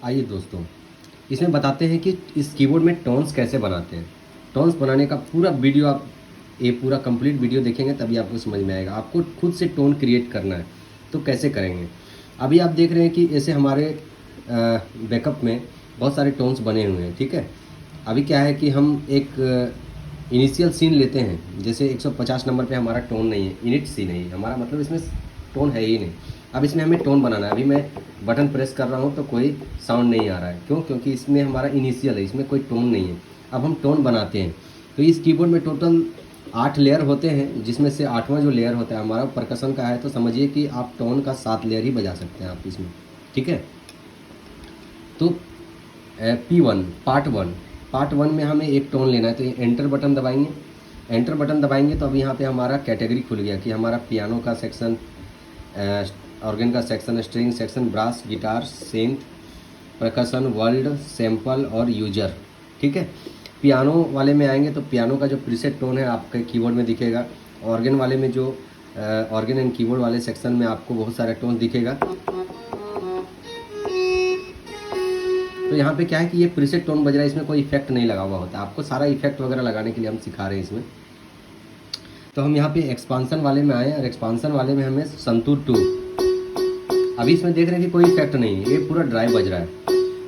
आइए दोस्तों, इसमें बताते हैं कि इस कीबोर्ड में टोन्स कैसे बनाते हैं। टोन्स बनाने का पूरा वीडियो आप ये पूरा कंप्लीट वीडियो देखेंगे तभी आपको समझ में आएगा। आपको खुद से टोन क्रिएट करना है तो कैसे करेंगे। अभी आप देख रहे हैं कि ऐसे हमारे बैकअप में बहुत सारे टोन्स बने हुए हैं, ठीक है। अभी क्या है कि हम एक इनिशियल सीन लेते हैं, जैसे 150 नंबर पे हमारा टोन नहीं है, इनिट सीन है हमारा, मतलब इसमें टोन है ही नहीं। अब इसमें हमें टोन बनाना है। अभी मैं बटन प्रेस कर रहा हूँ तो कोई साउंड नहीं आ रहा है, क्यों? क्योंकि इसमें हमारा इनिशियल है, इसमें कोई टोन नहीं है। अब हम टोन बनाते हैं। तो इस कीबोर्ड में टोटल 8 लेयर होते हैं, जिसमें से 8वां जो लेयर होता है हमारा परकशन का है। तो समझिए कि आप टोन का 7 लेयर ही बजा सकते हैं आप इसमें, ठीक है। तो P1 पार्ट वन में हमें एक टोन लेना है। तो एंटर बटन दबाएंगे। एंटर बटन दबाएंगे तो अभी यहाँ पे हमारा कैटेगरी खुल गया कि हमारा पियानो का सेक्शन, ऑर्गन का section, string section, brass, guitar, synth, percussion, world, sample और यूजर, ठीक है। पियानो वाले में आएंगे तो पियानो का जो प्रीसेट टोन है आपके कीबोर्ड में दिखेगा। ऑर्गन वाले में जो ऑर्गन एंड कीबोर्ड वाले सेक्शन में आपको बहुत सारे टोन दिखेगा। तो यहाँ पे क्या है कि ये प्रीसेट टोन बज रहा है, इसमें कोई इफेक्ट नहीं लगा हुआ होता। आपको सारा इफेक्ट वगैरह लगाने के लिए हम सिखा रहे हैं इसमें। तो हम यहाँ पे एक्सपांसन वाले में आए और एक्सपांसन वाले में हमें संतूर 2। अभी इसमें देख रहे हैं कि कोई इफेक्ट नहीं है, ये पूरा ड्राई बज रहा है।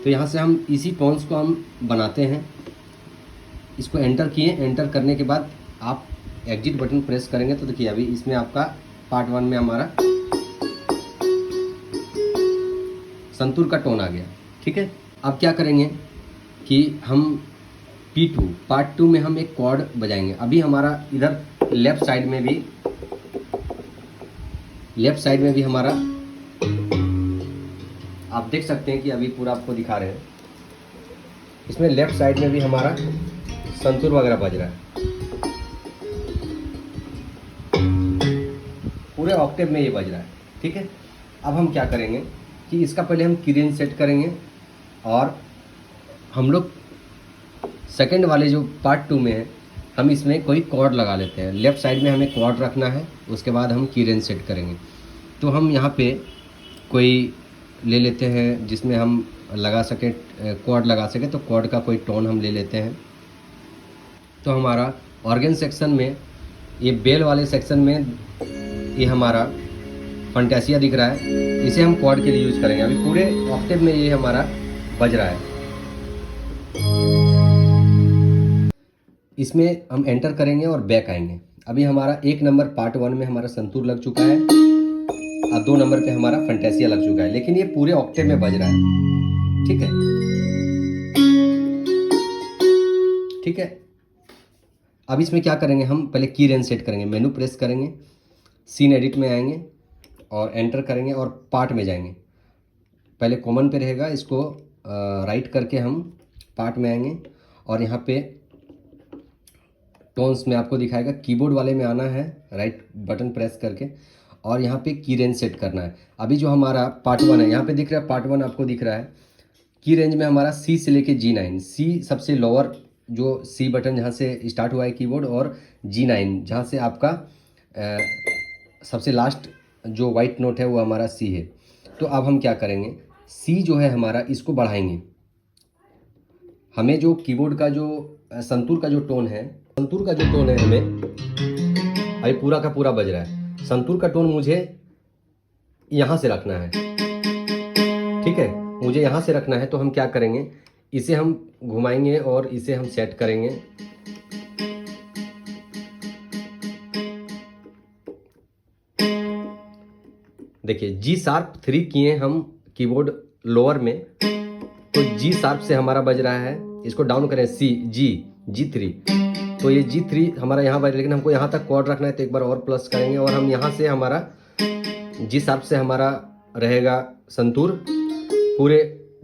तो यहाँ से हम इसी टोन्स को हम बनाते हैं। इसको एंटर किए, एंटर करने के बाद आप एग्जिट बटन प्रेस करेंगे तो देखिए अभी इसमें आपका पार्ट 1 में हमारा संतूर का टोन आ गया, ठीक है। अब क्या करेंगे कि हम P2 पार्ट 2 में हम एक कॉर्ड बजाएंगे। अभी हमारा इधर लेफ्ट साइड में भी हमारा आप देख सकते हैं कि अभी पूरा आपको दिखा रहे हैं, इसमें लेफ्ट साइड में भी हमारा संतूर वगैरह बज रहा है। पूरे ऑक्टेव में ये बज रहा है, ठीक है। अब हम क्या करेंगे कि इसका पहले हम की रेंज सेट करेंगे और हम लोग सेकंड वाले जो पार्ट 2 में है हम इसमें कोई कॉर्ड लगा लेते हैं। लेफ्ट साइड में हमें कॉर्ड रखना है, उसके बाद हम की रेंज सेट करेंगे। तो हम यहाँ पे कोई ले लेते हैं जिसमें हम लगा सकें, कॉर्ड लगा सकें। तो कॉर्ड का कोई टोन हम ले लेते हैं। तो हमारा ऑर्गन सेक्शन में, ये बेल वाले सेक्शन में ये हमारा फंटेसिया दिख रहा है, इसे हम कॉर्ड के लिए यूज़ करेंगे। अभी पूरे ऑक्टेव में ये हमारा बज रहा है। इसमें हम एंटर करेंगे और बैक आएंगे। अभी हमारा 1 नंबर पार्ट 1 में हमारा संतूर लग चुका है और 2 नंबर पे हमारा फंटेसिया लग चुका है, लेकिन ये पूरे ऑक्टेव में बज रहा है, ठीक है, ठीक है। अब इसमें क्या करेंगे, हम पहले की रेंज सेट करेंगे। मेनू प्रेस करेंगे, सीन एडिट में आएंगे और एंटर करेंगे और पार्ट में जाएंगे। पहले कॉमन पे रहेगा, इसको राइट करके हम पार्ट में आएंगे और यहाँ पे टोन्स में आपको दिखाएगा। कीबोर्ड वाले में आना है, राइट बटन प्रेस करके, और यहाँ पे की रेंज सेट करना है। अभी जो हमारा पार्ट 1 है, यहाँ पे दिख रहा है पार्ट 1 आपको दिख रहा है। की रेंज में हमारा C से लेके G9, C सबसे लोअर जो C बटन जहाँ से स्टार्ट हुआ है कीबोर्ड, और G9 जहाँ से आपका सबसे लास्ट जो वाइट नोट है वो हमारा C है। तो अब हम क्या करेंगे, C जो है हमारा, इसको बढ़ाएंगे। हमें जो कीबोर्ड का जो संतूर का जो टोन है, संतूर का जो टोन है हमें अभी पूरा का पूरा बज रहा है। संतूर का टोन मुझे यहाँ से रखना है, ठीक है, मुझे यहाँ से रखना है। तो हम क्या करेंगे, इसे हम घुमाएंगे और इसे हम सेट करेंगे। देखिए G♯3 किए हम कीबोर्ड लोअर में, तो G♯ से हमारा बज रहा है। इसको डाउन करें, G3, तो ये G3 हमारा यहाँ बज, लेकिन हमको यहाँ तक कॉर्ड रखना है। तो एक बार और प्लस करेंगे और हम यहाँ से हमारा G♯ से हमारा रहेगा संतूर पूरे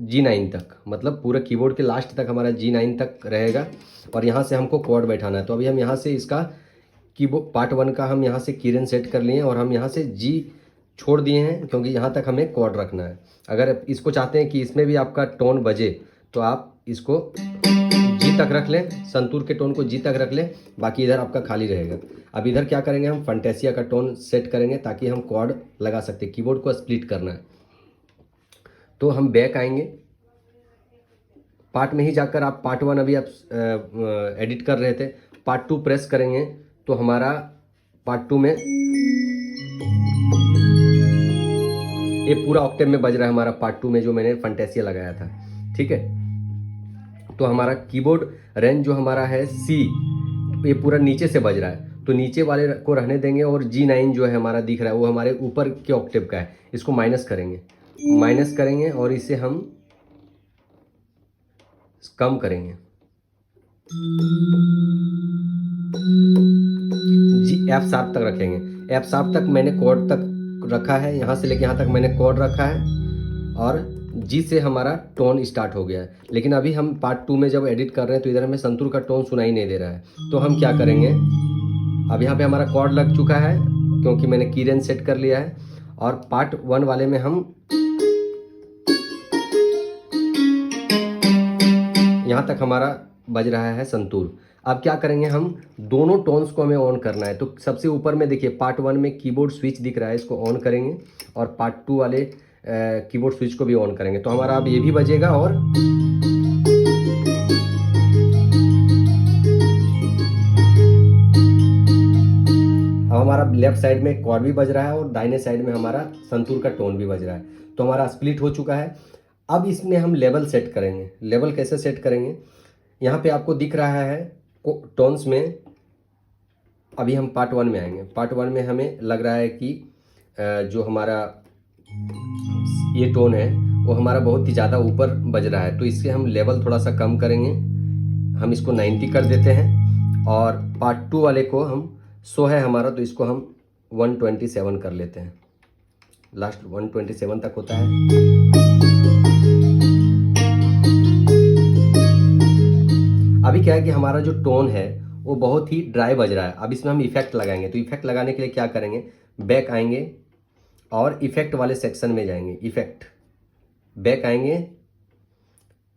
G9 तक, मतलब पूरे कीबोर्ड के लास्ट तक हमारा G9 तक रहेगा और यहाँ से हमको कॉर्ड बैठाना है। तो अभी हम यहाँ से इसका कीबोर्ड पार्ट 1 का हम यहाँ से की रेंज सेट कर लिए और हम यहाँ से G छोड़ दिए हैं, क्योंकि यहाँ तक हमें कॉर्ड रखना है। अगर इसको चाहते हैं कि इसमें भी आपका टोन बजे तो आप इसको G तक रख लें, संतूर के टोन को G तक रख लें, बाकी इधर आपका खाली रहेगा। अब इधर क्या करेंगे, हम फंटेसिया का टोन सेट करेंगे ताकि हम कॉर्ड लगा सकते हैं। कीबोर्ड को स्प्लिट करना है। तो हम बैक आएंगे पार्ट में ही जाकर आप पार्ट 1 अभी आप एडिट कर रहे थे, पार्ट 2 प्रेस करेंगे तो हमारा पार्ट 2 में ये पूरा ऑक्टेव में बज रहा है हमारा पार्ट 2 में जो मैंने फंटेसिया लगाया था। ठीक है, तो हमारा कीबोर्ड रेंज जो हमारा है सी, ये पूरा नीचे से बज रहा है, तो नीचे वाले को रहने देंगे और G9 जो है हमारा दिख रहा है वो हमारे ऊपर के ऑक्टेव का है, इसको माइनस करेंगे और इसे हम कम करेंगे। F शार्प तक रखेंगे, F शार्प तक मैंने कॉर्ड तक रखा है, यहाँ से लेके यहाँ तक मैंने कॉर्ड रखा है और G से हमारा टोन स्टार्ट हो गया है। लेकिन अभी हम पार्ट 2 में जब एडिट कर रहे हैं तो इधर हमें संतूर का टोन सुनाई नहीं दे रहा है, तो हम क्या करेंगे, अब यहाँ पे हमारा कॉर्ड लग चुका है क्योंकि मैंने की रेंज सेट कर लिया है, और पार्ट 1 वाले में हम यहाँ तक हमारा बज रहा है संतूर। अब क्या करेंगे, हम दोनों टोन्स को हमें ऑन करना है। तो सबसे ऊपर में देखिए पार्ट 1 में कीबोर्ड स्विच दिख रहा है, इसको ऑन करेंगे और पार्ट 2 वाले कीबोर्ड स्विच को भी ऑन करेंगे, तो हमारा अब ये भी बजेगा और अब हमारा लेफ्ट साइड में कॉर्ड भी बज रहा है और दाहिने साइड में हमारा संतूर का टोन भी बज रहा है, तो हमारा स्प्लिट हो चुका है। अब इसमें हम लेवल सेट करेंगे। लेवल कैसे सेट करेंगे, यहाँ पे आपको दिख रहा है टोन्स में, अभी हम पार्ट 1 में आएंगे। पार्ट 1 में हमें लग रहा है कि जो हमारा ये टोन है वो हमारा बहुत ही ज़्यादा ऊपर बज रहा है, तो इससे हम लेवल थोड़ा सा कम करेंगे, हम इसको 90 कर देते हैं। और पार्ट 2 वाले को हम 100 है हमारा, तो इसको हम 127 कर लेते हैं, लास्ट 127 तक होता है। अभी क्या है कि हमारा जो टोन है वो बहुत ही ड्राई बज रहा है, अब इसमें हम इफेक्ट लगाएंगे। तो इफेक्ट लगाने के लिए क्या करेंगे, बैक आएंगे और इफेक्ट वाले सेक्शन में जाएंगे, इफेक्ट, बैक आएंगे।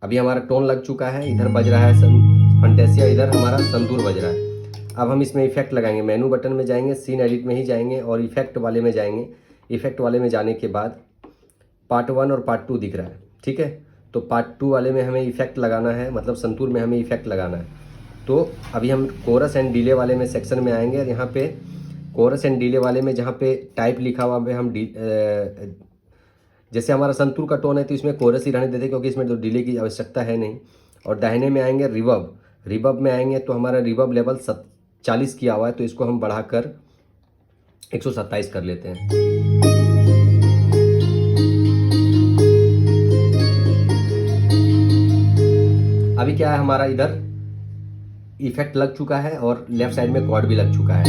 अभी हमारा टोन लग चुका है, इधर बज रहा है फंटेसिया, इधर हमारा संतूर बज रहा है। अब हम इसमें इफेक्ट लगाएंगे, मेनू बटन में जाएंगे, सीन एडिट में ही जाएंगे और इफेक्ट वाले में जाएंगे। इफेक्ट वाले में जाने के बाद पार्ट 1 और पार्ट 2 दिख रहा है, ठीक है। तो पार्ट 2 वाले में हमें इफेक्ट लगाना है, मतलब संतूर में हमें इफेक्ट लगाना है। तो अभी हम कोरस एंड डिले वाले में सेक्शन में आएंगे और यहाँ पे कोरस एंड डिले वाले में जहाँ पे टाइप लिखा हुआ पे हम जैसे हमारा संतूर का टोन है तो इसमें कोरस ही रहने देते क्योंकि इसमें तो डिले की आवश्यकता है नहीं। और दाहिने में आएंगे रिवर्ब, रिवर्ब में आएंगे तो हमारा रिवर्ब लेवल 40 किया हुआ है, तो इसको हम बढ़ाकर 127 कर लेते हैं। अभी क्या है, हमारा इधर इफेक्ट लग चुका है और लेफ्ट साइड में कॉर्ड भी लग चुका है।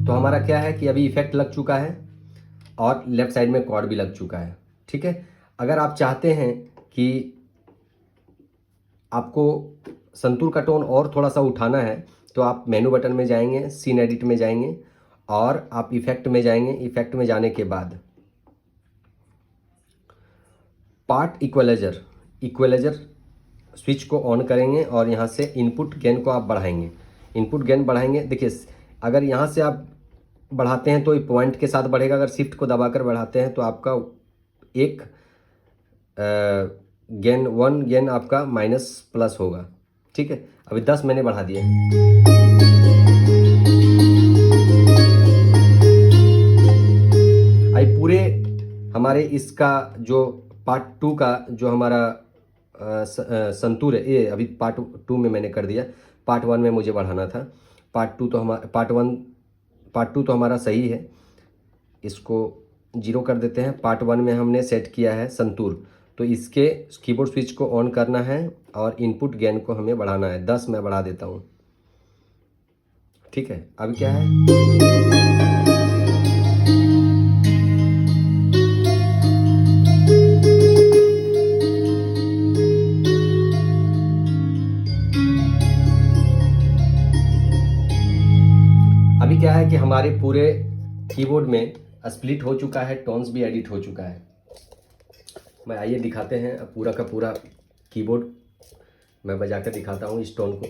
तो हमारा क्या है कि अभी इफेक्ट लग चुका है और लेफ्ट साइड में कॉर्ड भी लग चुका है, ठीक है। अगर आप चाहते हैं कि आपको संतूर का टोन और थोड़ा सा उठाना है तो आप मेनू बटन में जाएंगे, सीन एडिट में जाएंगे और आप इफेक्ट में जाएंगे। इफेक्ट में जाने के बाद पार्ट इक्वलाइजर स्विच को ऑन करेंगे और यहाँ से इनपुट गेन को आप बढ़ाएंगे। इनपुट गेन बढ़ाएंगे, देखिए अगर यहाँ से आप बढ़ाते हैं तो ये पॉइंट के साथ बढ़ेगा, अगर शिफ्ट को दबाकर बढ़ाते हैं तो आपका एक गेन 1 गेन आपका माइनस प्लस होगा, ठीक है। अभी 10 मैंने बढ़ा दिया। आई पूरे हमारे इसका जो पार्ट 2 का जो हमारा संतूर है, ये अभी पार्ट 2 में मैंने कर दिया, पार्ट 1 में मुझे बढ़ाना था। पार्ट 2 तो हमारा सही है, इसको 0 कर देते हैं। पार्ट 1 में हमने सेट किया है संतूर, तो इसके कीबोर्ड स्विच को ऑन करना है और इनपुट गेन को हमें बढ़ाना है। 10 मैं बढ़ा देता हूँ, ठीक है। अब क्या है, अभी क्या है कि हमारे पूरे कीबोर्ड में स्प्लिट हो चुका है, टोन्स भी एडिट हो चुका है। मैं आइए दिखाते हैं अब पूरा का पूरा कीबोर्ड मैं बजा कर दिखाता हूँ इस टोन को।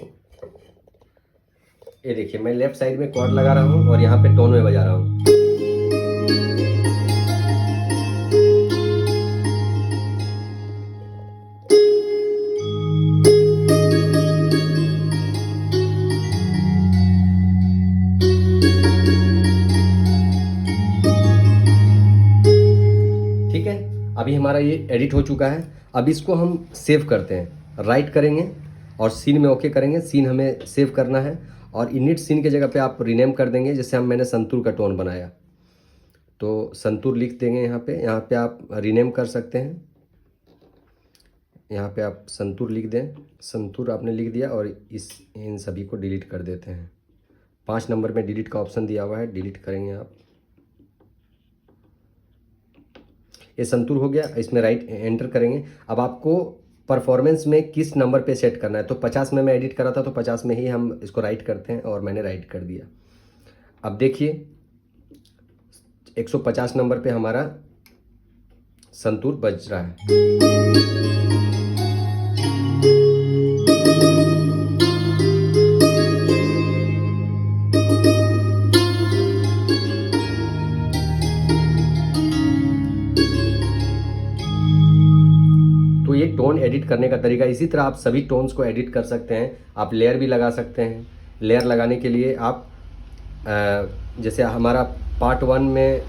ये देखिए मैं लेफ्ट साइड में कॉर्ड लगा रहा हूँ और यहाँ पे टोन में बजा रहा हूँ। ठीक है, अभी हमारा ये एडिट हो चुका है। अब इसको हम सेव करते हैं, राइट करेंगे और सीन में ओके करेंगे। सीन हमें सेव करना है और इनिट सीन के जगह पे आप रीनेम कर देंगे। जैसे मैंने संतूर का टोन बनाया तो संतूर लिख देंगे। यहाँ पे आप रीनेम कर सकते हैं। यहाँ पे आप संतूर लिख दें। संतूर आपने लिख दिया और इन सभी को डिलीट कर देते हैं। 5 नंबर में डिलीट का ऑप्शन दिया हुआ है, डिलीट करेंगे आप। ये संतूर हो गया, इसमें राइट एंटर करेंगे। अब आपको परफॉर्मेंस में किस नंबर पे सेट करना है, तो 50 में मैं एडिट कर रहा था तो 50 में ही हम इसको राइट करते हैं और मैंने राइट कर दिया। अब देखिए 150 नंबर पे हमारा संतूर बज रहा है। तो ये टोन एडिट करने का तरीका। इसी तरह आप सभी टोन्स को एडिट कर सकते हैं। आप लेयर भी लगा सकते हैं। लेयर लगाने के लिए आप जैसे हमारा पार्ट 1 में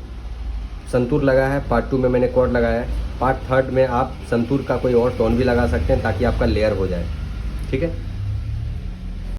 संतूर लगा है, पार्ट 2 में मैंने कॉर्ड लगाया है, पार्ट 3 में आप संतूर का कोई और टोन भी लगा सकते हैं ताकि आपका लेयर हो जाए। ठीक है।